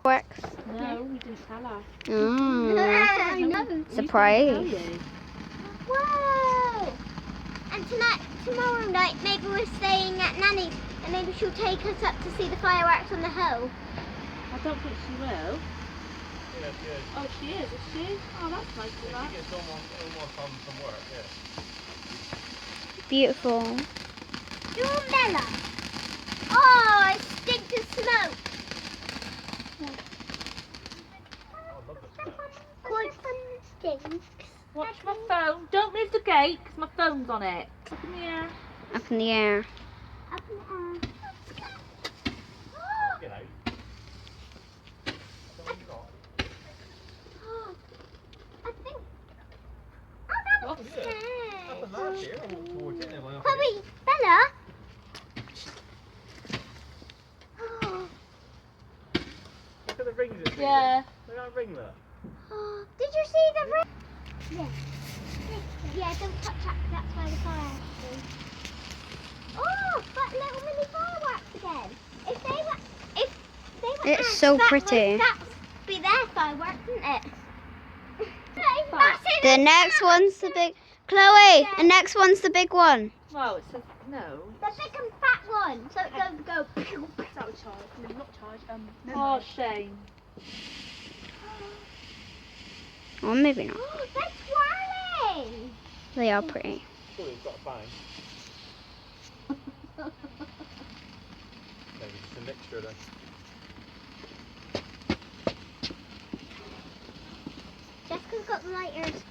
Works. No, we didn't tell her. Mm. I know. Surprise. Whoa! And tomorrow night, maybe we're staying at Nanny's, and maybe she'll take us up to see the fireworks on the hill. I don't think she will. Yeah, she is. Oh, she is she? Oh, that's nice of Yeah, that. she gets almost home from work, yeah. Beautiful. Do you want Bella? Oh, it stinks of smoke. I love the smell. Quite stinks. Watch my phone. Don't move the gate because my phone's on it. Up in the air. Up in the air. Up in the air. Get out. Oh, I think. Oh, that What? looks Yeah. good. Happened last year. I walked towards it and I went off. Chloe, Bella. Oh, Look at the rings it's Yeah. Look at that ringlet. oh, did you see the ring? Yeah. Yeah, don't touch that. That's where the fire is. Oh, but little mini fireworks again. If they were It's ants, so that pretty. That'd be their fireworks, wouldn't it? The next one's the big. Chloe, the next one's the big one. Well, it's a no. The big and fat one, so it doesn't go. Pew, pew. That was charged. No, not charged. Oh, shame. Or maybe not. Oh, they're twirling. They are pretty. Surely it's got a bang. Maybe just a mixture then. Jessica's got the lighters.